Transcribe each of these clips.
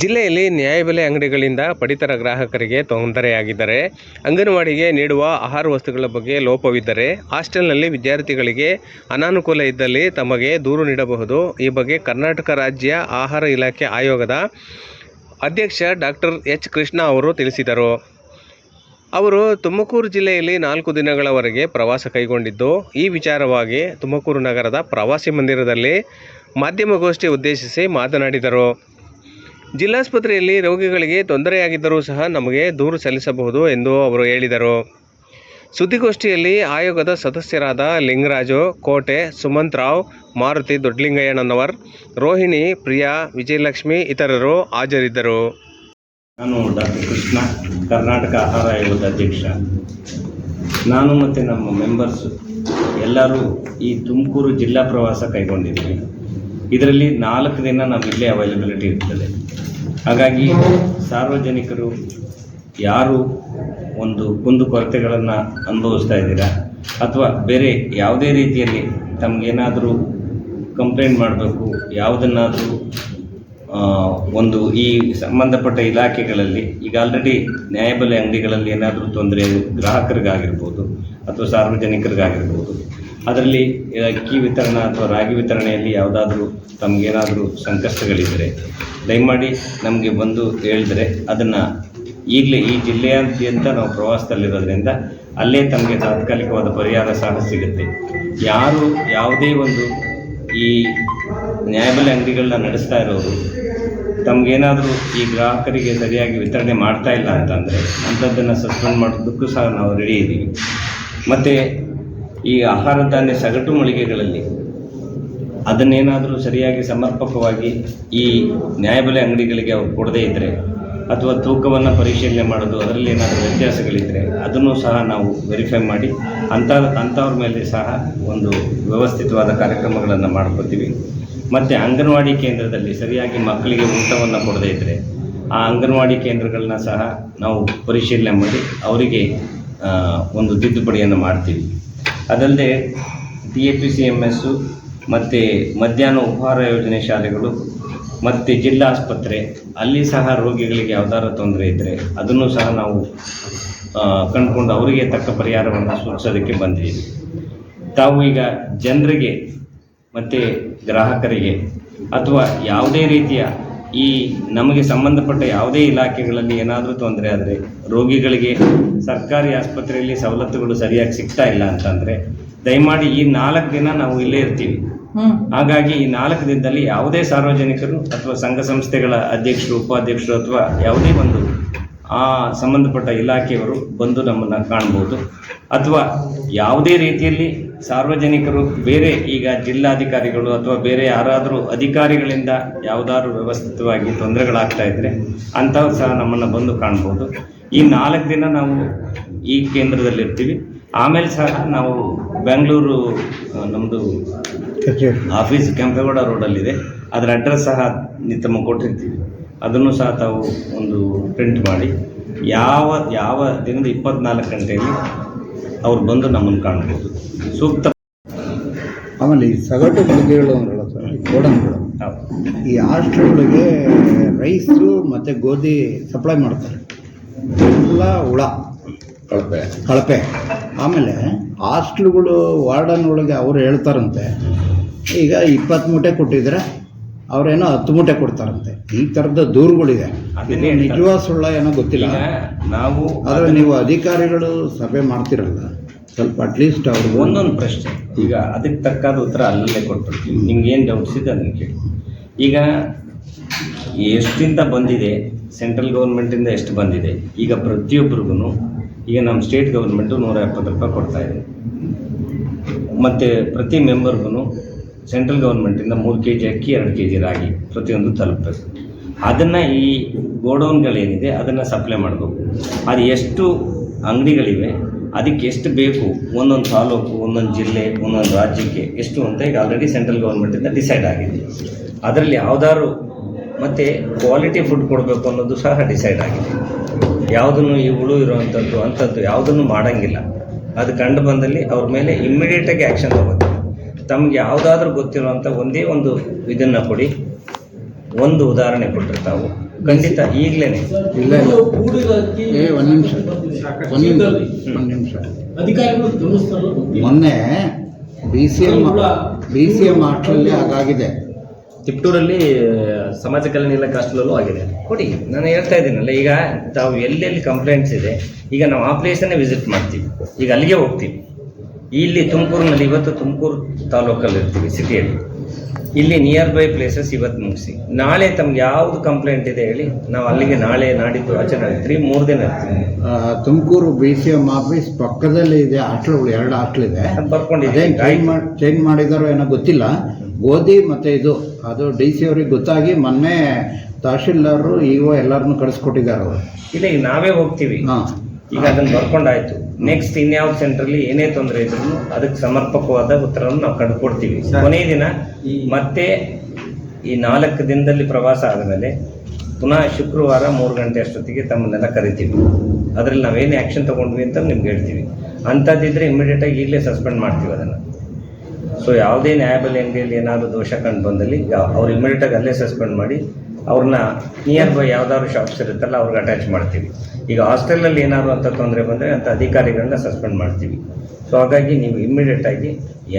ಜಿಲ್ಲೆಯಲ್ಲಿ ನ್ಯಾಯಬೆಲೆ ಅಂಗಡಿಗಳಿಂದ ಪಡಿತರ ಗ್ರಾಹಕರಿಗೆ ತೊಂದರೆಯಾಗಿದ್ದರೆ, ಅಂಗನವಾಡಿಗೆ ನೀಡುವ ಆಹಾರ ವಸ್ತುಗಳ ಬಗ್ಗೆ ಲೋಪವಿದ್ದರೆ, ಹಾಸ್ಟೆಲ್ನಲ್ಲಿ ವಿದ್ಯಾರ್ಥಿಗಳಿಗೆ ಅನಾನುಕೂಲ ಇದ್ದಲ್ಲಿ ತಮಗೆ ದೂರು ನೀಡಬಹುದು. ಈ ಬಗ್ಗೆ ಕರ್ನಾಟಕ ರಾಜ್ಯ ಆಹಾರ ಇಲಾಖೆ ಆಯೋಗದ ಅಧ್ಯಕ್ಷ ಡಾಕ್ಟರ್ ಎಚ್. ಕೃಷ್ಣ ಅವರು ತಿಳಿಸಿದರು. ಅವರು ತುಮಕೂರು ಜಿಲ್ಲೆಯಲ್ಲಿ 4 ದಿನಗಳವರೆಗೆ ಪ್ರವಾಸ ಕೈಗೊಂಡಿದ್ದು, ಈ ವಿಚಾರವಾಗಿ ತುಮಕೂರು ನಗರದ ಪ್ರವಾಸಿ ಮಂದಿರದಲ್ಲಿ ಮಾಧ್ಯಮಗೋಷ್ಠಿ ಉದ್ದೇಶಿಸಿ ಮಾತನಾಡಿದರು. ಜಿಲ್ಲಾಸ್ಪತ್ರೆಯಲ್ಲಿ ರೋಗಿಗಳಿಗೆ ತೊಂದರೆಯಾಗಿದ್ದರೂ ಸಹ ನಮಗೆ ದೂರು ಸಲ್ಲಿಸಬಹುದು ಎಂದು ಅವರು ಹೇಳಿದರು. ಸುದ್ದಿಗೋಷ್ಠಿಯಲ್ಲಿ ಆಯೋಗದ ಸದಸ್ಯರಾದ ಲಿಂಗರಾಜು ಕೋಟೆ, ಸುಮಂತ್-ರಾವ್, ಮಾರುತಿ ದೊಡ್ಡಲಿಂಗಯ್ಯನವರ್, ರೋಹಿಣಿ, ಪ್ರಿಯಾ, ವಿಜಯಲಕ್ಷ್ಮಿ ಇತರರು ಹಾಜರಿದ್ದರು. ನಾನು ಡಾಕ್ಟರ್ ಕೃಷ್ಣ, ಕರ್ನಾಟಕ ಆಹಾರ ಆಯೋಗದ ಅಧ್ಯಕ್ಷ. ನಾನು ಮತ್ತು ನಮ್ಮ ಮೆಂಬರ್ಸ್ ಎಲ್ಲರೂ ಈ ತುಮಕೂರು ಜಿಲ್ಲಾ ಪ್ರವಾಸ ಕೈಗೊಂಡಿದ್ವಿ. ಇದರಲ್ಲಿ 4 ದಿನ ನಾವು ಇಲ್ಲೇ ಅವೈಲಬಿಲಿಟಿ ಇರ್ತದೆ. ಹಾಗಾಗಿ ಸಾರ್ವಜನಿಕರು ಯಾರು ಒಂದು ಕುಂದುಕೊರತೆಗಳನ್ನು ಅನುಭವಿಸ್ತಾ ಇದ್ದೀರಾ ಅಥವಾ ಬೇರೆ ಯಾವುದೇ ರೀತಿಯಲ್ಲಿ ತಮಗೇನಾದರೂ ಕಂಪ್ಲೇಂಟ್ ಮಾಡಬೇಕು, ಯಾವುದನ್ನಾದರೂ ಒಂದು ಈ ಸಂಬಂಧಪಟ್ಟ ಇಲಾಖೆಗಳಲ್ಲಿ ಈಗ ಆಲ್ರೆಡಿ ನ್ಯಾಯಬೆಲೆ ಅಂಗಡಿಗಳಲ್ಲಿ ಏನಾದರೂ ತೊಂದರೆ ಗ್ರಾಹಕರಿಗಾಗಿರ್ಬೋದು ಅಥವಾ ಸಾರ್ವಜನಿಕರಿಗಾಗಿರ್ಬೋದು, ಅದರಲ್ಲಿ ಅಕ್ಕಿ ವಿತರಣೆ ಅಥವಾ ರಾಗಿ ವಿತರಣೆಯಲ್ಲಿ ಯಾವುದಾದ್ರೂ ತಮಗೇನಾದರೂ ಸಂಕಷ್ಟಗಳಿದ್ದರೆ ದಯಮಾಡಿ ನಮಗೆ ಬಂದು ಹೇಳಿದ್ರೆ ಅದನ್ನು ಈಗಲೇ ಈ ಜಿಲ್ಲೆಯಾದ್ಯಂತ ನಾವು ಪ್ರವಾಸದಲ್ಲಿರೋದ್ರಿಂದ ಅಲ್ಲೇ ತಮಗೆ ತಾತ್ಕಾಲಿಕವಾದ ಪರಿಹಾರ ಸಹ ಸಿಗುತ್ತೆ. ಯಾರು ಯಾವುದೇ ಒಂದು ಈ ನ್ಯಾಯಬೆಲೆ ಅಂಗಡಿಗಳನ್ನ ನಡೆಸ್ತಾ ಇರೋರು ತಮಗೇನಾದರೂ ಈ ಗ್ರಾಹಕರಿಗೆ ಸರಿಯಾಗಿ ವಿತರಣೆ ಮಾಡ್ತಾ ಇಲ್ಲ ಅಂತಂದರೆ ಅಂಥದ್ದನ್ನು ಸಸ್ಪೆಂಡ್ ಮಾಡೋದಕ್ಕೂ ಸಹ ನಾವು ರೆಡಿ ಇದ್ದೀವಿ. ಮತ್ತು ಈ ಆಹಾರ ಧಾನ್ಯ ಸಗಟು ಮಳಿಗೆಗಳಲ್ಲಿ ಅದನ್ನೇನಾದರೂ ಸರಿಯಾಗಿ ಸಮರ್ಪಕವಾಗಿ ಈ ನ್ಯಾಯಬೆಲೆ ಅಂಗಡಿಗಳಿಗೆ ಅವ್ರು ಕೊಡದೇ ಇದ್ದರೆ ಅಥವಾ ತೂಕವನ್ನು ಪರಿಶೀಲನೆ ಮಾಡೋದು ಅದರಲ್ಲಿ ಏನಾದರೂ ವ್ಯತ್ಯಾಸಗಳಿದ್ದರೆ ಅದನ್ನು ಸಹ ನಾವು ವೆರಿಫೈ ಮಾಡಿ ಅಂಥವ್ರ ಮೇಲೆ ಸಹ ಒಂದು ವ್ಯವಸ್ಥಿತವಾದ ಕಾರ್ಯಕ್ರಮಗಳನ್ನು ಮಾಡ್ಕೊತೀವಿ. ಮತ್ತು ಅಂಗನವಾಡಿ ಕೇಂದ್ರದಲ್ಲಿ ಸರಿಯಾಗಿ ಮಕ್ಕಳಿಗೆ ಊಟವನ್ನು ಕೊಡದೇ ಇದ್ದರೆ ಆ ಅಂಗನವಾಡಿ ಕೇಂದ್ರಗಳನ್ನ ಸಹ ನಾವು ಪರಿಶೀಲನೆ ಮಾಡಿ ಅವರಿಗೆ ಒಂದು ತಿದ್ದುಪಡಿಯನ್ನು ಮಾಡ್ತೀವಿ. ಅದಲ್ಲದೆ TAPCMS ಮತ್ತು ಮಧ್ಯಾಹ್ನ ಉಪಹಾರ ಯೋಜನೆ ಶಾಲೆಗಳು ಮತ್ತು ಜಿಲ್ಲಾ ಆಸ್ಪತ್ರೆ ಅಲ್ಲಿ ಸಹ ರೋಗಿಗಳಿಗೆ ಯಾವ್ದಾದ್ರು ತೊಂದರೆ ಇದ್ದರೆ ಅದನ್ನು ಸಹ ನಾವು ಕಂಡುಕೊಂಡು ಅವರಿಗೆ ತಕ್ಕ ಪರಿಹಾರವನ್ನು ಸೂಚಿಸೋದಕ್ಕೆ ಬಂದಿದ್ದೀವಿ. ತಾವು ಈಗ ಜನರಿಗೆ ಮತ್ತು ಗ್ರಾಹಕರಿಗೆ ಅಥವಾ ಯಾವುದೇ ರೀತಿಯ ಈ ನಮಗೆ ಸಂಬಂಧಪಟ್ಟ ಯಾವುದೇ ಇಲಾಖೆಗಳಲ್ಲಿ ಏನಾದರೂ ತೊಂದರೆ ಆದರೆ ರೋಗಿಗಳಿಗೆ ಸರ್ಕಾರಿ ಆಸ್ಪತ್ರೆಯಲ್ಲಿ ಸವಲತ್ತುಗಳು ಸರಿಯಾಗಿ ಸಿಗ್ತಾ ಇಲ್ಲ ಅಂತಂದರೆ ದಯಮಾಡಿ ಈ 4 ದಿನ ನಾವು ಇಲ್ಲೇ ಇರ್ತೀವಿ. ಹಾಗಾಗಿ ಈ 4 ದಿನದಲ್ಲಿ ಯಾವುದೇ ಸಾರ್ವಜನಿಕರು ಅಥವಾ ಸಂಘ ಸಂಸ್ಥೆಗಳ ಅಧ್ಯಕ್ಷರು, ಉಪಾಧ್ಯಕ್ಷರು ಅಥವಾ ಯಾವುದೇ ಒಂದು ಆ ಸಂಬಂಧಪಟ್ಟ ಇಲಾಖೆಯವರು ಬಂದು ನಮ್ಮನ್ನು ಕಾಣ್ಬೋದು. ಅಥವಾ ಯಾವುದೇ ರೀತಿಯಲ್ಲಿ ಸಾರ್ವಜನಿಕರು ಬೇರೆ ಈಗ ಜಿಲ್ಲಾಧಿಕಾರಿಗಳು ಅಥವಾ ಬೇರೆ ಯಾರಾದರೂ ಅಧಿಕಾರಿಗಳಿಂದ ಯಾವುದಾದ್ರೂ ವ್ಯವಸ್ಥಿತವಾಗಿ ತೊಂದರೆಗಳಾಗ್ತಾ ಇದ್ದರೆ ಅಂಥವ್ರು ಸಹ ನಮ್ಮನ್ನು ಬಂದು ಕಾಣ್ಬೋದು. ಈ 4 ದಿನ ನಾವು ಈ ಕೇಂದ್ರದಲ್ಲಿರ್ತೀವಿ. ಆಮೇಲೆ ಸಹ ನಾವು ಬೆಂಗಳೂರು ನಮ್ಮದು ಆಫೀಸ್ ಕೆಂಪೇಗೌಡ ರೋಡಲ್ಲಿದೆ, ಅದರ ಅಡ್ರೆಸ್ ಸಹ ತಮಗೆ ಕೊಟ್ಟಿರ್ತೀವಿ. ಅದನ್ನು ಸಹ ತಾವು ಒಂದು ಪ್ರಿಂಟ್ ಮಾಡಿ ಯಾವ ದಿನದ 24 ಗಂಟೆಯಲ್ಲಿ ಅವ್ರು ಬಂದು ನಮ್ಮನ್ನು ಕಾಣ್ಬೋದು. ಸೂಕ್ತ. ಆಮೇಲೆ ಈ ಸಗಟು ಮಳಿಗೆಗಳು ಅಂದ್ರಲ್ಲ ಸರ್, ಈ ಗೋಡನ್ಗಳು, ಈ ಹಾಸ್ಟೆಲ್ಗಳಿಗೆ ರೈಸು ಮತ್ತು ಗೋಧಿ ಸಪ್ಲೈ ಮಾಡ್ತಾರೆ. ಎಲ್ಲ ಹುಳ ಕಳಪೆ. ಆಮೇಲೆ ಹಾಸ್ಟೆಲ್ಗಳು ವಾರ್ಡನ್ ಒಳಗೆ ಅವರು ಹೇಳ್ತಾರಂತೆ, ಈಗ 20 ಮೂಟೆ ಕೊಟ್ಟಿದ್ರೆ ಅವರೇನೋ 10 ಮೂಟೆ ಕೊಡ್ತಾರಂತೆ. ಈ ಥರದ ದೂರುಗಳಿದೆ. ಇದು ನಿಜವಾದ ಸುಳ್ಳ ಏನೋ ಗೊತ್ತಿಲ್ಲ. ನಾವು ಆದರೆ ನೀವು ಅಧಿಕಾರಿಗಳು ಸಭೆ ಮಾಡ್ತಿರಲ್ಲ, ಸ್ವಲ್ಪ ಅಟ್ಲೀಸ್ಟ್ ಅವ್ರು ಒಂದೊಂದು ಪ್ರಶ್ನೆ ಈಗ ಅದಕ್ಕೆ ತಕ್ಕಾದ ಉತ್ತರ ಅಲ್ಲೇ ಕೊಟ್ಬಿಡ್ತೀವಿ. ನಿಮ್ಗೆ ಏನು ಡೌಟ್ಸ್ ಇದೆ ಅದನ್ನು ಕೇಳಿ. ಈಗ ಎಷ್ಟಿಂದ ಬಂದಿದೆ, ಸೆಂಟ್ರಲ್ ಗೌರ್ಮೆಂಟಿಂದ ಎಷ್ಟು ಬಂದಿದೆ, ಈಗ ಪ್ರತಿಯೊಬ್ಬರಿಗೂ ಈಗ ನಮ್ಮ ಸ್ಟೇಟ್ ಗೌರ್ಮೆಂಟು 170 ರೂಪಾಯಿ ಕೊಡ್ತಾಯಿದೆ. ಮತ್ತು ಪ್ರತಿ ಮೆಂಬರ್ಗೂ ಸೆಂಟ್ರಲ್ ಗೌರ್ಮೆಂಟಿಂದ 3 kg ಅಕ್ಕಿ, 2 kg ರಾಗಿ ಪ್ರತಿಯೊಂದು ತಲುಪಬೇಕು. ಅದನ್ನು ಈ ಗೋಡೌನ್ಗಳೇನಿದೆ ಅದನ್ನು ಸಪ್ಲೈ ಮಾಡಬೇಕು. ಅದು ಎಷ್ಟು ಅಂಗಡಿಗಳಿವೆ, ಅದಕ್ಕೆ ಎಷ್ಟು ಬೇಕು, ಒಂದೊಂದು ತಾಲೂಕು, ಒಂದೊಂದು ಜಿಲ್ಲೆ, ಒಂದೊಂದು ರಾಜ್ಯಕ್ಕೆ ಎಷ್ಟು ಅಂತ ಈಗ ಆಲ್ರೆಡಿ ಸೆಂಟ್ರಲ್ ಗೌರ್ಮೆಂಟಿಂದ ಡಿಸೈಡ್ ಆಗಿದೆ. ಅದರಲ್ಲಿ ಯಾವುದಾದ್ರು ಮತ್ತು ಕ್ವಾಲಿಟಿ ಫುಡ್ ಕೊಡಬೇಕು ಅನ್ನೋದು ಸಹ ಡಿಸೈಡ್ ಆಗಿದೆ. ಯಾವುದನ್ನು ಈ ಹುಳು ಅಂಥದ್ದು ಯಾವುದನ್ನು ಮಾಡೋಂಗಿಲ್ಲ. ಅದು ಕಂಡು ಬಂದಲ್ಲಿ ಅವ್ರ ಮೇಲೆ ಇಮ್ಮಿಡಿಯೇಟಾಗಿ ಆ್ಯಕ್ಷನ್ ತಗೋತೀವಿ. ತಮಗೆ ಯಾವುದಾದ್ರೂ ಗೊತ್ತಿರುವಂಥ ಒಂದೇ ಒಂದು ಇದನ್ನು ಕೊಡಿ. ಒಂದು ಉದಾಹರಣೆ ಕೊಟ್ಟರೆ ತಾವು ಖಂಡಿತ ಈಗಲೇನೆ. ಇಲ್ಲ ಒಂದು ನಿಮಿಷ ಅಧಿಕಾರಿಗಳು ಗಮನಿಸ್ತಾರೋ ಮೊನ್ನೆ ಬಿ ಸಿ ಎಂ ಹಾಸ್ಟೆಲಲ್ಲಿ ಹಾಗಾಗಿದೆ. ತಿಪ್ಟೂರಲ್ಲಿ ಸಮಾಜ ಕಲ್ಯಾಣ ಇಲಾಖೆ ಹಾಸ್ಟೆಲಲ್ಲೂ ಆಗಿದೆ. ಕೊಡಿ, ನಾನು ಹೇಳ್ತಾ ಇದ್ದೀನಲ್ಲ, ಈಗ ತಾವು ಎಲ್ಲೆಲ್ಲಿ ಕಂಪ್ಲೇಂಟ್ಸ್ ಇದೆ, ಈಗ ನಾವು ಆ ಪ್ಲೇಸನ್ನೇ ವಿಸಿಟ್ ಮಾಡ್ತೀವಿ, ಈಗ ಅಲ್ಲಿಗೆ ಹೋಗ್ತೀವಿ. ಇಲ್ಲಿ ತುಮಕೂರಿನಲ್ಲಿ ಇವತ್ತು ತುಮಕೂರು ತಾಲೂಕಲ್ಲಿ ಇರ್ತೀವಿ, ಸಿಟಿಯಲ್ಲಿ. ಇಲ್ಲಿ ನಿಯರ್ ಬೈ ಪ್ಲೇಸಸ್ ಇವತ್ತು ಮುಗಿಸಿ, ನಾಳೆ ತಮ್ಗೆ ಯಾವುದು ಕಂಪ್ಲೇಂಟ್ ಇದೆ ಹೇಳಿ, ನಾವು ಅಲ್ಲಿಗೆ ನಾಳೆ ನಾಡಿದ್ದು ಆಚೆ ಇರ್ತೀವಿ, 3 ದಿನ ಇರ್ತೀವಿ. Tumakuru B C M office ಪಕ್ಕದಲ್ಲಿ ಇದೆ ಹಾಸ್ಟೆಲ್ಗಳು, 2 ಹಾಸ್ಟೆಲ್ ಇದೆ. ಬರ್ಕೊಂಡಿದ್ದೀವಿ. ಚೇಂಜ್ ಮಾಡಿದಾರೋ ಏನೋ ಗೊತ್ತಿಲ್ಲ. ಗೋಧಿ ಮತ್ತು ಅದು ಡಿ ಸಿ ಅವ್ರಿಗೆ ಗೊತ್ತಾಗಿ ಮೊನ್ನೆ ತಹಶೀಲ್ದಾರರು ಇಒ ಎಲ್ಲರನ್ನೂ ಕಳಿಸ್ಕೊಟ್ಟಿದ್ದಾರೆ ಅವರು. ಇಲ್ಲ, ಈಗ ನಾವೇ ಹೋಗ್ತೀವಿ. ಈಗ ಅದನ್ನು ಬರ್ಕೊಂಡಾಯ್ತು. ನೆಕ್ಸ್ಟ್ ಇನ್ಯಾವ ಸೆಂಟ್ರಲ್ಲಿ ಏನೇ ತೊಂದರೆ ಇದ್ರು ಅದಕ್ಕೆ ಸಮರ್ಪಕವಾದ ಉತ್ತರವನ್ನು ನಾವು ಕಂಡುಕೊಡ್ತೀವಿ. ಕೊನೆಯ ದಿನ ಮತ್ತೆ ಈ 4 ದಿನದಲ್ಲಿ ಪ್ರವಾಸ ಆದಮೇಲೆ ಪುನಃ ಶುಕ್ರವಾರ 3 ಗಂಟೆ ಅಷ್ಟೊತ್ತಿಗೆ ತಮ್ಮನ್ನೆಲ್ಲ ಕರಿತೀವಿ. ಅದರಲ್ಲಿ ನಾವೇನೇ ಆ್ಯಕ್ಷನ್ ತೊಗೊಂಡ್ವಿ ಅಂತ ನಿಮ್ಗೆ ಹೇಳ್ತೀವಿ. ಅಂಥದ್ದಿದ್ರೆ ಇಮಿಡಿಯೇಟಾಗಿ ಈಗಲೇ ಸಸ್ಪೆಂಡ್ ಮಾಡ್ತೀವಿ ಅದನ್ನು. ಸೊ ಯಾವುದೇ ನ್ಯಾಯಬೆಲೆ ಅಂಗಡಿಯಲ್ಲಿ ಏನಾದರೂ ದೋಷ ಕಂಡು ಬಂದಲ್ಲಿ ಅವ್ರು ಇಮಿಡಿಯೇಟಾಗಿ ಅಲ್ಲೇ ಸಸ್ಪೆಂಡ್ ಮಾಡಿ ಅವ್ರನ್ನ ನಿಯರ್ ಬೈ ಯಾವ್ದಾದ್ರು ಶಾಪ್ಸ್ ಇರುತ್ತಲ್ಲ ಅವ್ರಿಗೆ ಅಟ್ಯಾಚ್ ಮಾಡ್ತೀವಿ. ಈಗ ಹಾಸ್ಟೆಲಲ್ಲಿ ಏನಾದ್ರು ಅಂತ ತೊಂದರೆ ಬಂದರೆ ಅಂಥ ಅಧಿಕಾರಿಗಳನ್ನ ಸಸ್ಪೆಂಡ್ ಮಾಡ್ತೀವಿ. ಸೊ ಹಾಗಾಗಿ ನೀವು ಇಮ್ಮಿಡಿಯೇಟಾಗಿ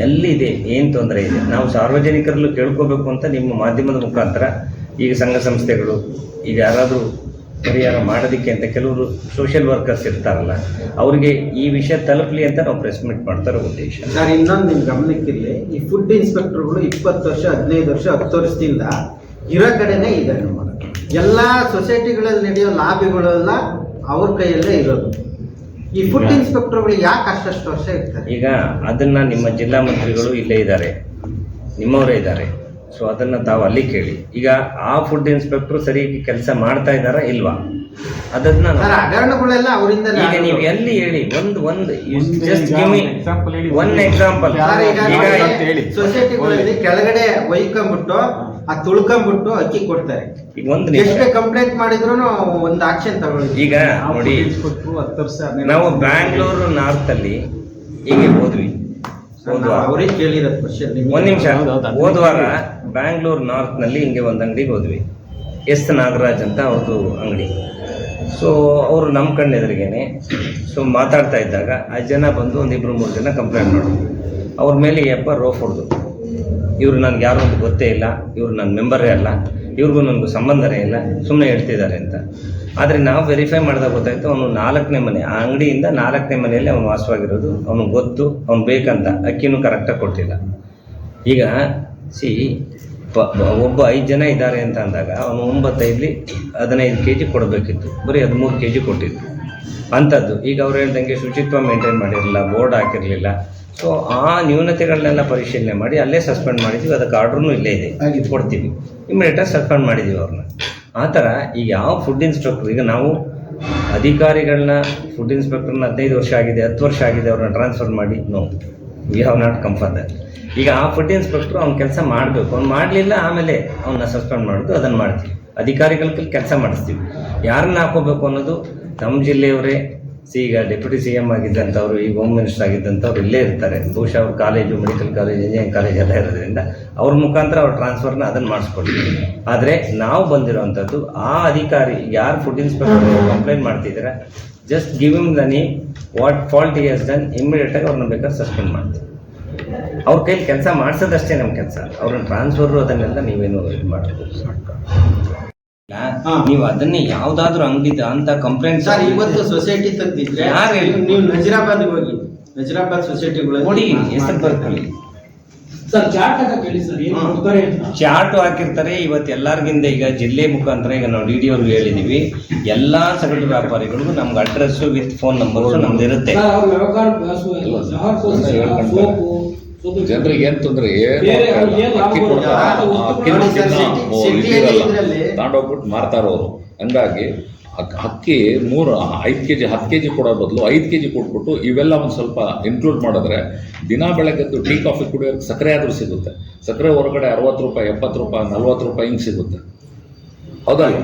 ಎಲ್ಲಿದೆ, ಏನು ತೊಂದರೆ ಇದೆ, ನಾವು ಸಾರ್ವಜನಿಕರಲ್ಲೂ ಕೇಳ್ಕೋಬೇಕು ಅಂತ ನಿಮ್ಮ ಮಾಧ್ಯಮದ ಮುಖಾಂತರ ಈಗ ಸಂಘ ಸಂಸ್ಥೆಗಳು ಈಗ ಯಾರಾದರೂ ಪರಿಹಾರ ಮಾಡೋದಕ್ಕೆ ಅಂತ ಕೆಲವರು ಸೋಷಿಯಲ್ ವರ್ಕರ್ಸ್ ಇರ್ತಾರಲ್ಲ, ಅವರಿಗೆ ಈ ವಿಷಯ ತಲುಪಲಿ ಅಂತ ನಾವು ಪ್ರೆಸ್ ಮೀಟ್ ಮಾಡ್ತಾರೋ ಉದ್ದೇಶ. ಸರ್, ಇನ್ನೊಂದು ನಿಮ್ಮ ಗಮನಕ್ಕಿರಲಿ, ಈ ಫುಡ್ ಇನ್ಸ್ಪೆಕ್ಟರ್ಗಳು 20 ವರ್ಷ 15 ವರ್ಷ 10 ವರ್ಷದಿಂದ ಇರೋ ಕಡೆನೇ ಇದನ್ನು ಮಾಡೋದು. ಎಲ್ಲ ಸೊಸೈಟಿಗಳಲ್ಲಿ ನಡೆಯೋ ಲಾಬಿಗಳೆಲ್ಲ ಅವ್ರ ಕೈಯಲ್ಲೇ ಇರೋದು. ಈ ಫುಡ್ ಇನ್ಸ್ಪೆಕ್ಟರ್ಗಳು ಯಾಕೆ ಅಷ್ಟು ವರ್ಷ ಇರ್ತಾರೆ? ಈಗ ಅದನ್ನು ನಿಮ್ಮ ಜಿಲ್ಲಾ ಮಂತ್ರಿಗಳು ಇಲ್ಲೇ ಇದ್ದಾರೆ, ನಿಮ್ಮವರೇ ಇದ್ದಾರೆ. ಸೊ ಅದನ್ನು ತಾವು ಅಲ್ಲಿ ಕೇಳಿ. ಈಗ ಆ ಫುಡ್ ಇನ್ಸ್ಪೆಕ್ಟರ್ ಸರಿಯಾಗಿ ಕೆಲಸ ಮಾಡ್ತಾ ಇದ್ದಾರಾ ಇಲ್ವಾ ಅದನ್ನ ಹಗರಣಗಳೆಲ್ಲ ಅವರಿಂದ. ಈಗ ನೀವು ಎಲ್ಲಿ ಹೇಳಿ, ಒಂದು just give me one example. ಸೊಸೈಟಿಗಳಲ್ಲಿ ಕೆಳಗಡೆ ಒಯ್ಕೊಂಡ್ಬಿಟ್ಟು ತುಳ್ಕೊಂಡ್ಬಿಟ್ಟು ಅಕ್ಕಿ ಕೊಡ್ತಾರೆ. ಈಗ ಒಂದು ಎಷ್ಟೇ ಕಂಪ್ಲೇಂಟ್ ಮಾಡಿದ್ರು ಒಂದು ಆಕ್ಷನ್ ತಗೊಳ್ಳಿ. ಈಗ ನೋಡಿ, ನಾವು ಬ್ಯಾಂಗ್ಳೂರು ನಾರ್ತ್ ಅಲ್ಲಿ ಹೀಗೆ ಹೋದ್ವಿ. ಅವ್ರಿಗೆ ಕೇಳಿರೋದು ಕ್ವಶನ್. ಒಂದ್ ನಿಮಿಷ. ಹೋದ್ವಾರ ಬ್ಯಾಂಗ್ಳೂರ್ ನಾರ್ತ್ ನಲ್ಲಿ ಹಿಂಗೆ ಒಂದು ಅಂಗಡಿಗೆ ಹೋದ್ವಿ. ಎಸ್ ನಾಗರಾಜ್ ಅಂತ ಅವ್ರದ್ದು ಅಂಗಡಿ. ಸೊ ಅವರು ನಮ್ಮ ಕಣ್ಣೆದುರಿಗೇನೆ ಸೊ ಮಾತಾಡ್ತಾ ಇದ್ದಾಗ 5 ಜನ ಬಂದು 1-2-3 ಜನ ಕಂಪ್ಲೇಂಟ್ ಮಾಡೋದು. ಅವ್ರ ಮೇಲೆ ರೋಫ್ ಹೊಡೆದು, ಇವರು ನನಗೆ ಯಾರು ಅಂತ ಗೊತ್ತೇ ಇಲ್ಲ, ಇವರು ನನ್ನ ಮೆಂಬರೇ ಅಲ್ಲ, ಇವ್ರಿಗೂ ನನಗೂ ಸಂಬಂಧನೇ ಇಲ್ಲ, ಸುಮ್ಮನೆ ಹೇಳ್ತಿದ್ದಾರೆ ಅಂತ. ಆದರೆ ನಾವು ವೆರಿಫೈ ಮಾಡಿದಾಗ ಗೊತ್ತಾಯಿತು ಅವನು 4ನೇ ಮನೆ, ಆ ಅಂಗಡಿಯಿಂದ 4ನೇ ಮನೆಯಲ್ಲಿ ಅವನು ವಾಸವಾಗಿರೋದು. ಅವನಿಗೆ ಗೊತ್ತು, ಅವ್ನು ಬೇಕಂತ ಅಕ್ಕಿನೂ ಕರೆಕ್ಟಾಗಿ ಕೊಟ್ಟಿಲ್ಲ. ಈಗ ಒಬ್ಬ 5 ಜನ ಇದ್ದಾರೆ ಅಂತ ಅಂದಾಗ ಅವನು 9 15 kg ಕೊಡಬೇಕಿತ್ತು, ಬರೀ 13 kg ಕೊಟ್ಟಿದ್ದು ಅಂಥದ್ದು. ಈಗ ಅವ್ರು ಹೇಳ್ದಂಗೆ ಶುಚಿತ್ವ ಮೇಂಟೈನ್ ಮಾಡಿರಲಿಲ್ಲ, ಬೋರ್ಡ್ ಹಾಕಿರಲಿಲ್ಲ. ಸೊ ಆ ನ್ಯೂನತೆಗಳನ್ನೆಲ್ಲ ಪರಿಶೀಲನೆ ಮಾಡಿ ಅಲ್ಲೇ ಸಸ್ಪೆಂಡ್ ಮಾಡಿದ್ದೀವಿ. ಅದಕ್ಕೆ ಆರ್ಡ್ರೂ ಇಲ್ಲೇ ಇದೆ, ಕೊಡ್ತೀವಿ. ಇಮಿಡಿಯೇಟಾಗಿ ಸಸ್ಪೆಂಡ್ ಮಾಡಿದ್ದೀವಿ ಅವ್ರನ್ನ. ಆ ಥರ ಈಗ ಯಾವ ಫುಡ್ ಇನ್ಸ್ಪೆಕ್ಟರ್, ಈಗ ನಾವು ಅಧಿಕಾರಿಗಳನ್ನ ಫುಡ್ ಇನ್ಸ್ಪೆಕ್ಟರ್ನ 15 ವರ್ಷ ಆಗಿದೆ, 10 ವರ್ಷ ಆಗಿದೆ, ಅವ್ರನ್ನ ಟ್ರಾನ್ಸ್ಫರ್ ಮಾಡಿ no, we have not come for that. ಈಗ ಆ ಫುಡ್ ಇನ್ಸ್ಪೆಕ್ಟ್ರು ಅವ್ನ ಕೆಲಸ ಮಾಡಬೇಕು, ಅವ್ನು ಮಾಡಲಿಲ್ಲ ಆಮೇಲೆ ಅವನ್ನ ಸಸ್ಪೆಂಡ್ ಮಾಡೋದು, ಅದನ್ನು ಮಾಡ್ತೀವಿ. ಅಧಿಕಾರಿಗಳ ಕೈಲಿ ಕೆಲಸ ಮಾಡಿಸ್ತೀವಿ. ಯಾರನ್ನ ಹಾಕೋಬೇಕು ಅನ್ನೋದು ನಮ್ಮ ಜಿಲ್ಲೆಯವರೇ. ಈಗ ಡೆಪ್ಯೂಟಿ CM ಆಗಿದ್ದಂಥವ್ರು, ಈಗ ಹೋಮ್ ಮಿನಿಸ್ಟರ್ ಆಗಿದ್ದಂಥವ್ರು ಇಲ್ಲೇ ಇರ್ತಾರೆ. ಬಹುಶಃ ಅವ್ರ college, medical college, engineering college ಎಲ್ಲ ಇರೋದ್ರಿಂದ ಅವ್ರ ಮುಖಾಂತರ ಅವ್ರ ಟ್ರಾನ್ಸ್ಫರ್ನ ಅದನ್ನು ಮಾಡಿಸ್ಕೊಡ್ತೀವಿ. ಆದರೆ ನಾವು ಬಂದಿರೋವಂಥದ್ದು ಆ ಅಧಿಕಾರಿ ಯಾರು ಫುಡ್ ಇನ್ಸ್ಪೆಕ್ಟರ್ ಕಂಪ್ಲೇಂಟ್ ಮಾಡ್ತಿದ್ದೀರಾ, just give him the name, what fault he has done, ಇಮಿಡಿಯೇಟಾಗಿ ಅವ್ರನ್ನ ಬೇಕಾದ್ರೆ ಸಸ್ಪೆಂಡ್ ಮಾಡ್ತೀವಿ. ಅವ್ರ ಕೈಲಿ ಕೆಲಸ ಮಾಡಿಸೋದಷ್ಟೇ ನಮ್ಮ ಕೆಲಸ. ಅವ್ರನ್ನ ಟ್ರಾನ್ಸ್ಫರು ಅದನ್ನೆಲ್ಲ ನೀವೇನು ಇದು ಮಾಡಬೇಕು. ನೀವು ಅದನ್ನೇ ಯಾವ್ದಾದ್ರು ಅಂಗಡಿ ಅಂತ ಕಂಪ್ಲೇಂಟ್ ಸರ್, ಇವತ್ತು ಸೊಸೈಟಿ ತೆಗ್ದಿದ್ರೆ ನೀವು ನಜರಾಬಾದ್ ಹೋಗಿ, ನಜರಾಬಾದ್ ಸೊಸೈಟಿಗಳು ನೋಡಿ, ಹೆಸರು ಬರ್ಕೊಳ್ಳಿ ಸರ್. ಚಾರ್ಟ್ ಹಾಕಿ ಸರ್, ಏನು ಕೊಡ್ತಾರೆ ಚಾರ್ಟ್ ಹಾಕಿರ್ತಾರೆ. ಇವತ್ತು ಎಲ್ಲರಿಗಿಂತ ಈಗ ಜಿಲ್ಲೆ ಮುಖಾಂತರ ಈಗ ನಾವು DD ಅವ್ರಿಗೆ ಹೇಳಿದೀವಿ, ಎಲ್ಲಾ ಸಗಟು ವ್ಯಾಪಾರಿಗಳಿಗೂ ನಮ್ಗೆ ಅಡ್ರೆಸ್ ವಿತ್ ಫೋನ್ ನಂಬರ್ ನಮ್ದು ಇರುತ್ತೆ. ಜನರಿಗೆ ಏನ್ ತೊಂದ್ರೆ ತಗೊಂಡೋಗ್ಬಿಟ್ಟು ಮಾರ್ತಾರ ಅವರು. ಹಂಗಾಗಿ ಅಕ್ಕಿ 5 kg 10 kg ಕೊಡೋ ಬದಲು 5 kg ಕೊಟ್ಬಿಟ್ಟು ಇವೆಲ್ಲ ಒಂದು ಸ್ವಲ್ಪ ಇನ್ಕ್ಲೂಡ್ ಮಾಡಿದ್ರೆ ದಿನ ಬೆಳಗ್ಗೆದ್ದು ಟೀ ಕಾಫಿ ಕುಡಿಯೋಕೆ ಸಕ್ಕರೆ ಆದರೂ ಸಿಗುತ್ತೆ. ಸಕ್ಕರೆ ಹೊರಗಡೆ 60 ರೂಪಾಯಿ 70 ರೂಪಾಯಿ 40 ರೂಪಾಯಿ ಹಿಂಗೆ ಸಿಗುತ್ತೆ. ಹೌದಲ್ಲ?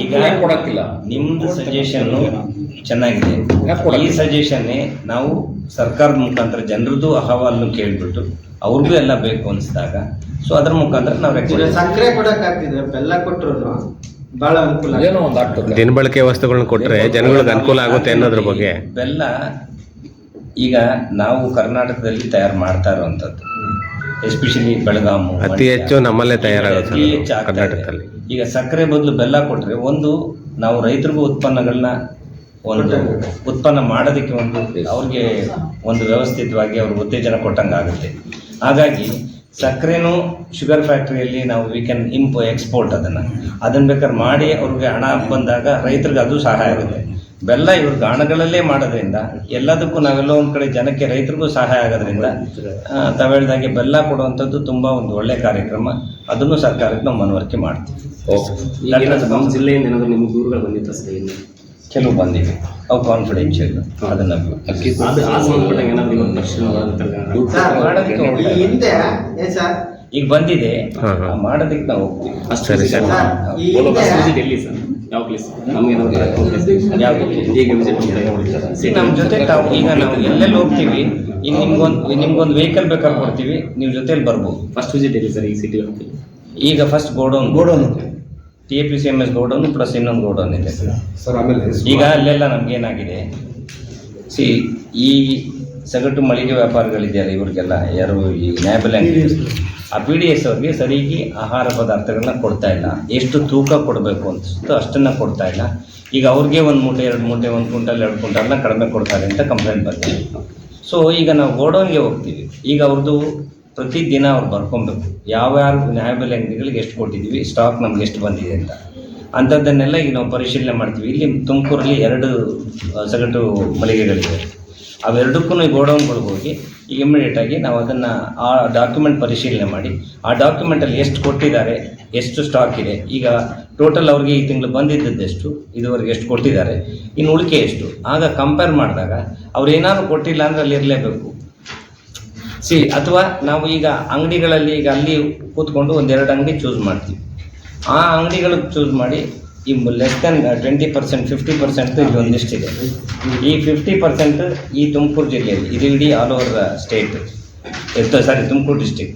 ಈಗ ಕೊಡಕ್ಕಿಲ್ಲ. ನಿಮ್ದು ಸಜೆಷನ್ ಚೆನ್ನಾಗಿದೆ. ಈ ಸಜೆಷನ್ನೇ ನಾವು ಸರ್ಕಾರದ ಮುಖಾಂತರ ಜನರದ್ದು ಅಹವಾಲನ್ನು ಕೇಳಿಬಿಟ್ಟು ಅವ್ರಿಗೂ ಎಲ್ಲ ಬೇಕು ಅನಿಸಿದಾಗ ಸೊ ಅದ್ರ ಮುಖಾಂತರ ನಾವು ರೆಕಮೆಂಡ್ ಸಕ್ಕರೆ ಕೊಡಕ್ ಆಗ್ತಿದ್ರೆ ಬೆಲ್ಲ ಕೊಟ್ಟರು ಬಹಳ ಅನುಕೂಲ. ಏನೋ ಒಂದು ಆಗ್ತದೆ. ದಿನಬಳಕೆ ವಸ್ತುಗಳನ್ನ ಕೊಟ್ಟರೆ ಜನಗಳಿಗೆ ಅನುಕೂಲ ಆಗುತ್ತೆ ಅನ್ನೋದ್ರ ಬಗ್ಗೆ. ಬೆಲ್ಲ ಈಗ ನಾವು ಕರ್ನಾಟಕದಲ್ಲಿ ತಯಾರು ಮಾಡ್ತಾ ಇರುವಂಥದ್ದು, ಎಸ್ಪೆಷಲಿ ಬೆಳಗಾಮು, ಅತಿ ಹೆಚ್ಚು ನಮ್ಮಲ್ಲೇ ತಯಾರಾಗುತ್ತೆ ಅತಿ ಹೆಚ್ಚು ಆಗ್ತಾ ಇದೆ. ಕರ್ನಾಟಕದಲ್ಲಿ. ಈಗ ಸಕ್ಕರೆ ಬದಲು ಬೆಲ್ಲ ಕೊಟ್ಟರೆ ಒಂದು ನಾವು ರೈತರಿಗೂ ಉತ್ಪನ್ನಗಳನ್ನ ಒಂದು ಉತ್ಪನ್ನ ಮಾಡೋದಕ್ಕೆ ಅವ್ರಿಗೆ ಒಂದು ವ್ಯವಸ್ಥಿತವಾಗಿ ಅವ್ರಿಗೆ ಉತ್ತೇಜನ ಕೊಟ್ಟಂಗೆ ಆಗುತ್ತೆ. ಹಾಗಾಗಿ ಸಕ್ಕರೆನೂ ಶುಗರ್ ಫ್ಯಾಕ್ಟ್ರಿಯಲ್ಲಿ ನಾವು ವಿ ಕ್ಯಾನ್ ಎಕ್ಸ್ಪೋರ್ಟ್ ಅದನ್ನು ಬೇಕಾದ್ರೆ ಮಾಡಿ ಅವ್ರಿಗೆ ಹಣ ಬಂದಾಗ ರೈತರಿಗೆ ಅದು ಸಹಾಯ ಆಗುತ್ತೆ. ಬೆಲ್ಲ ಇವ್ರಿಗೆ ಹಣಗಳಲ್ಲೇ ಮಾಡೋದ್ರಿಂದ ಎಲ್ಲದಕ್ಕೂ ನಾವೆಲ್ಲ ಒಂದು ಕಡೆ ಜನಕ್ಕೆ ರೈತರಿಗೂ ಸಹಾಯ ಆಗೋದ್ರಿಂದ ತಾವು ಹೇಳಿದಾಗೆ ಬೆಲ್ಲ ಕೊಡುವಂಥದ್ದು ತುಂಬ ಒಂದು ಒಳ್ಳೆ ಕಾರ್ಯಕ್ರಮ. ಅದನ್ನು ಸರ್ಕಾರಕ್ಕೆ ನಾವು ಮನವರಿಕೆ ಮಾಡ್ತೀವಿ. ನಮ್ಮ ಜಿಲ್ಲೆಯಿಂದ ಏನಾದರೂ ನಿಮ್ಗೆ ದೂರುಗಳು ಬಂದಿತ್ತು ಸರ್? ಇನ್ನು ಕೆಲವು ಬಂದಿವೆ, ಅವು ಕಾನ್ಫಿಡೆನ್ಷಿಯಲ್. ಅದನ್ನು ಮಾಡೋದಕ್ಕೆ ಈ ಹಿಂದೆ ಸರ್ ಈಗ ಬಂದಿದೆ, ಹಾ. ಮಾಡೋದಕ್ಕೆ ನಾವು ಹೋಗ್ತೀವಿ. ಸರಿ ಸರ್. ಈ ಹಿಂದೆ ಎಲ್ಲಿ ಸರ್? ಯಾವ ಪ್ಲೇಸ್ ನಮ್ಗೆ ನಮ್ಮ ಜೊತೆ ತಾವು ಈಗ ನಾವು ಎಲ್ಲೆಲ್ಲಿ ಹೋಗ್ತೀವಿ, ಈಗ ನಿಮ್ಗೊಂದು ವೆಹಿಕಲ್ ಬೇಕಾದ್ರೆ ಕೊಡ್ತೀವಿ, ನೀವು ಜೊತೆಲಿ ಬರ್ಬೋದು. ಫಸ್ಟ್ ವಿಸಿಟ್ ಎಲ್ಲಿ ಸರ್ ಈ ಸಿಟಿ? ಈಗ first godown TAPCMS godown plus ಇನ್ನೊಂದು ಗೋಡೌನ್ ಇದೆ ಸರ್. ಆಮೇಲೆ ಈಗ ಅಲ್ಲೆಲ್ಲ ನಮ್ಗೇನಾಗಿದೆ, ಈ ಸಗಟು ಮಳಿಗೆ ವ್ಯಾಪಾರಿಗಳಿದೆಯಲ್ಲ, ಇವ್ರಿಗೆಲ್ಲ ಯಾರು ಈ ನ್ಯಾಯಬೆಲೆ ಆ PDS ಅವ್ರಿಗೆ ಸರಿಯಾಗಿ ಆಹಾರ ಪದಾರ್ಥಗಳನ್ನ ಕೊಡ್ತಾ ಇಲ್ಲ. ಎಷ್ಟು ತೂಕ ಕೊಡಬೇಕು ಅನಿಸುತ್ತೋ ಅಷ್ಟನ್ನು ಕೊಡ್ತಾ ಇಲ್ಲ. ಈಗ ಅವ್ರಿಗೆ 1 ಮೂಟೆ 2 ಮೂಟೆ 1 ಕ್ವಿಂಟಲ್ 2 ಕ್ವಿಂಟಲ್ನ ಕಡಿಮೆ ಕೊಡ್ತಾರೆ ಅಂತ ಕಂಪ್ಲೇಂಟ್ ಬಂದಿದೆ. ಸೊ ಈಗ ನಾವು ಗೋಡೌನ್ಗೆ ಹೋಗ್ತೀವಿ. ಈಗ ಅವ್ರದ್ದು ಪ್ರತಿದಿನ ಅವ್ರು ಬರ್ಕೊಬೇಕು, ಯಾವ್ಯಾವ ನ್ಯಾಯಬೆಲೆ ಅಂಗಡಿಗಳಿಗೆ ಎಷ್ಟು ಕೊಟ್ಟಿದ್ದೀವಿ, ಸ್ಟಾಕ್ ನಮ್ಗೆ ಎಷ್ಟು ಬಂದಿದೆ ಅಂತ. ಅಂಥದ್ದನ್ನೆಲ್ಲ ಈಗ ನಾವು ಪರಿಶೀಲನೆ ಮಾಡ್ತೀವಿ. ಇಲ್ಲಿ ತುಮಕೂರಲ್ಲಿ 2 ಸಗಟು ಮಳಿಗೆಗಳಿವೆ. ಅವೆರಡಕ್ಕೂ ಈ ಗೋಡೌನ್ಗಳಿಗೆ ಹೋಗಿ ಈಗ ಇಮಿಡಿಯೇಟಾಗಿ ನಾವು ಅದನ್ನು ಆ ಡಾಕ್ಯುಮೆಂಟ್ ಪರಿಶೀಲನೆ ಮಾಡಿ ಆ ಡಾಕ್ಯುಮೆಂಟಲ್ಲಿ ಎಷ್ಟು ಕೊಟ್ಟಿದ್ದಾರೆ, ಎಷ್ಟು ಸ್ಟಾಕ್ ಇದೆ, ಈಗ ಟೋಟಲ್ ಅವ್ರಿಗೆ ಈ ತಿಂಗಳು ಬಂದಿದ್ದೆಷ್ಟು, ಇದುವರೆಗೆ ಎಷ್ಟು ಕೊಟ್ಟಿದ್ದಾರೆ, ಇನ್ನು ಉಳಿಕೆ ಎಷ್ಟು, ಆಗ ಕಂಪೇರ್ ಮಾಡಿದಾಗ ಅವ್ರು ಏನಾದ್ರು ಕೊಟ್ಟಿಲ್ಲ ಅಂದರೆ ಅಲ್ಲಿ ಇರಲೇಬೇಕು. ಅಥವಾ ನಾವು ಈಗ ಅಂಗಡಿಗಳಲ್ಲಿ ಈಗ ಅಲ್ಲಿ ಕೂತ್ಕೊಂಡು 1-2 ಅಂಗಡಿ ಚೂಸ್ ಮಾಡ್ತೀವಿ. ಆ ಅಂಗಡಿಗಳಿಗೆ ಚೂಸ್ ಮಾಡಿ ಈ ಲೆಸ್ ದೆನ್ 20%, 50% ಇಲ್ಲಿ ಒಂದಿಷ್ಟಿದೆ. ಈ 50% ಈ ತುಮಕೂರು ಜಿಲ್ಲೆಯಲ್ಲಿ, ಇದು ಇಡೀ all over state, Tumakuru district.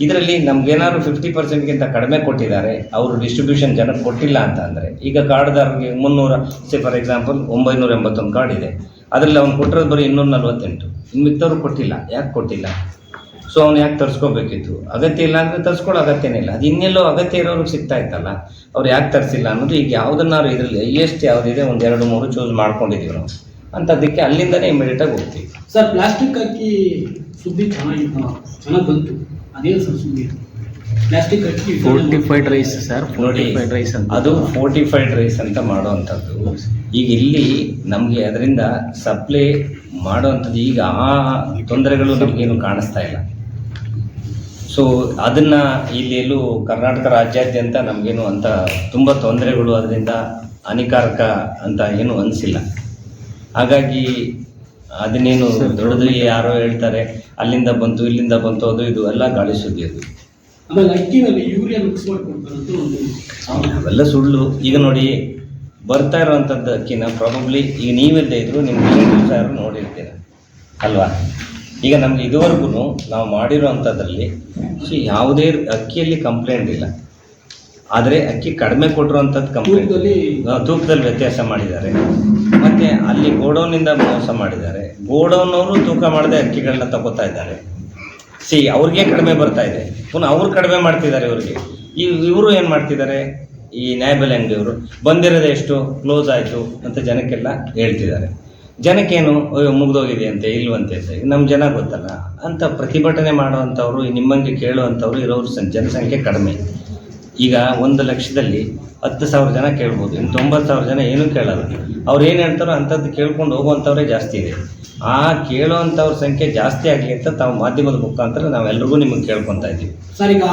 ಇದರಲ್ಲಿ ನಮ್ಗೇನಾದ್ರು 50%ಗಿಂತ ಕಡಿಮೆ ಕೊಟ್ಟಿದ್ದಾರೆ, ಅವರು ಡಿಸ್ಟ್ರಿಬ್ಯೂಷನ್ ಜನಕ್ಕೆ ಕೊಟ್ಟಿಲ್ಲ ಅಂತ ಅಂದರೆ, ಈಗ ಕಾರ್ಡ್ದಾರರಿಗೆ 300 ಫಾರ್ ಎಕ್ಸಾಂಪಲ್ 981 ಕಾರ್ಡ್ ಇದೆ, ಅದರಲ್ಲಿ ಅವ್ನು ಕೊಟ್ಟಿರೋದು ಬರೀ 248. ಇನ್ನು ಮಿಕ್ಕವರು ಕೊಟ್ಟಿಲ್ಲ. ಯಾಕೆ ಕೊಟ್ಟಿಲ್ಲ? ಸೊ ಅವ್ನು ಯಾಕೆ ತರಿಸ್ಕೋಬೇಕಿತ್ತು? ಅಗತ್ಯ ಇಲ್ಲ ಅಂದರೆ ತರಿಸ್ಕೊಳ್ಳೋ ಅಗತ್ಯನೇ ಇಲ್ಲ. ಅದು ಇನ್ನೆಲ್ಲೋ ಅಗತ್ಯ ಇರೋರಿಗೆ ಸಿಗ್ತಾ ಇತ್ತಲ್ಲ, ಅವ್ರು ಯಾಕೆ ತರಿಸಿಲ್ಲ ಅನ್ನೋದು. ಈಗ ಯಾವುದನ್ನಾರು ಇದರಲ್ಲಿ ಹೈಯೆಸ್ಟ್ ಯಾವುದಿದೆ 1-2-3 ಚೂಸ್ ಮಾಡ್ಕೊಂಡಿದ್ದೀವಿ ನಾವು ಅಂಥದ್ದಕ್ಕೆ ಅಲ್ಲಿಂದನೇ ಇಮಿಡಿಯೇಟಾಗಿ ಹೋಗ್ತೀವಿ. ಸರ್ ಪ್ಲಾಸ್ಟಿಕ್ ಅಕ್ಕಿ ಸುದ್ದಿ ಚೆನ್ನಾಗಿ ಬಂತು, ಅದೇ ಸರ್ ಸುದ್ದಿ ಪ್ಲಾಸ್ಟಿಕ್ ಅಕ್ಕಿ ಫೋರ್ಟಿಫೈಡ್ ರೈಸ್ ಸರ್. ನೋಡಿ, ಅದು ಫೋರ್ಟಿಫೈಡ್ ರೈಸ್ ಅಂತ ಮಾಡುವಂಥದ್ದು. ಈಗ ಇಲ್ಲಿ ನಮಗೆ ಅದರಿಂದ ಸಪ್ಲೈ ಮಾಡುವಂಥದ್ದು ಈಗ ಆ ತೊಂದರೆಗಳು ನಮಗೇನು ಕಾಣಿಸ್ತಾ ಇಲ್ಲ. ಸೊ ಅದನ್ನು ಇಲ್ಲಿ ಎಲ್ಲೂ ಕರ್ನಾಟಕ ರಾಜ್ಯಾದ್ಯಂತ ನಮಗೇನು ಅಂತ ತುಂಬ ತೊಂದರೆಗಳು ಅದರಿಂದ ಹಾನಿಕಾರಕ ಅಂತ ಏನು ಅನಿಸಿಲ್ಲ. ಹಾಗಾಗಿ ಅದನ್ನೇನು ದೊಡ್ಡದು ಯಾರೋ ಹೇಳ್ತಾರೆ ಅಲ್ಲಿಂದ ಬಂತು ಇಲ್ಲಿಂದ ಬಂತು, ಅದು ಇದು ಎಲ್ಲ ಗಾಳಿ ಸುದ್ದಿ. ಅದು ಆಮೇಲೆ ಅಕ್ಕಿನಲ್ಲಿ ಯೂರಿಯಾ ಮಿಕ್ಸ್ ಮಾಡ್ಕೊಡ್ತಾರೆ, ಅವೆಲ್ಲ ಸುಳ್ಳು. ಈಗ ನೋಡಿ, ಬರ್ತಾ ಇರೋವಂಥದ್ದು ಅಕ್ಕಿನ ಪ್ರಾಬಬ್ಲಿ ಈಗ ನೀವಿಲ್ಲದೆ ಇದ್ರು ನಿಮ್ಮ ಯಾರು ನೋಡಿರ್ತೀರ ಅಲ್ವಾ? ಈಗ ನಮ್ಗೆ ಇದುವರೆಗೂ ನಾವು ಮಾಡಿರೋವಂಥದ್ರಲ್ಲಿ ಯಾವುದೇ ಅಕ್ಕಿಯಲ್ಲಿ ಕಂಪ್ಲೇಂಟ್ ಇಲ್ಲ. ಆದರೆ ಅಕ್ಕಿ ಕಡಿಮೆ ಕೊಟ್ಟಿರೋವಂಥದ್ದು ಕಂಪ್ಲೇಂಟ್, ತೂಕದಲ್ಲಿ ವ್ಯತ್ಯಾಸ ಮಾಡಿದ್ದಾರೆ. ಮತ್ತು ಅಲ್ಲಿ ಗೋಡೌನಿಂದ ಮೋಸ ಮಾಡಿದ್ದಾರೆ. ಗೋಡೌನವರು ತೂಕ ಮಾಡದೆ ಅಕ್ಕಿಗಳನ್ನ ತಗೋತಾ ಇದ್ದಾರೆ. ಅವ್ರಿಗೆ ಕಡಿಮೆ ಬರ್ತಾ ಇದೆ, ಪುನಃ ಅವ್ರು ಕಡಿಮೆ ಮಾಡ್ತಿದ್ದಾರೆ ಇವ್ರಿಗೆ. ಇವರು ಏನು ಮಾಡ್ತಿದ್ದಾರೆ, ಈ ನ್ಯಾಯಬೆಲೆ ಅಂಗಡಿಯವರು ಬಂದಿರೋದು ಎಷ್ಟು ಕ್ಲೋಸ್ ಆಯಿತು ಅಂತ ಜನಕ್ಕೆಲ್ಲ ಹೇಳ್ತಿದ್ದಾರೆ. ಜನಕ್ಕೇನು ಮುಗ್ದೋಗಿದೆ ಅಂತೆ ಇಲ್ವಂತೆ. ನಮ್ಮ ಜನ ಗೊತ್ತಲ್ಲ ಅಂತ ಪ್ರತಿಭಟನೆ ಮಾಡುವಂಥವ್ರು, ನಿಮ್ಮಂಗೆ ಕೇಳುವಂಥವ್ರು ಇರೋರು ಜನಸಂಖ್ಯೆ ಕಡಿಮೆ. ಈಗ 1 ಲಕ್ಷದಲ್ಲಿ 10,000 ಜನ ಕೇಳ್ಬೋದು, ಇನ್ನು 90,000 ಜನ ಏನೂ ಕೇಳಲ್ಲ. ಅವ್ರು ಏನು ಹೇಳ್ತಾರೋ ಅಂಥದ್ದು ಕೇಳ್ಕೊಂಡು ಹೋಗುವಂಥವ್ರೇ ಜಾಸ್ತಿ ಇದೆ. ಆ ಕೇಳೋವಂಥವ್ರ ಸಂಖ್ಯೆ ಜಾಸ್ತಿ ಆಗಲಿ ಅಂತ ತಾವು ಮಾಧ್ಯಮದ ಮುಖಾಂತರ ನಾವೆಲ್ಲರಿಗೂ ನಿಮಗೆ ಕೇಳ್ಕೊತಾ ಇದ್ದೀವಿ. ಸರ್ ಈಗ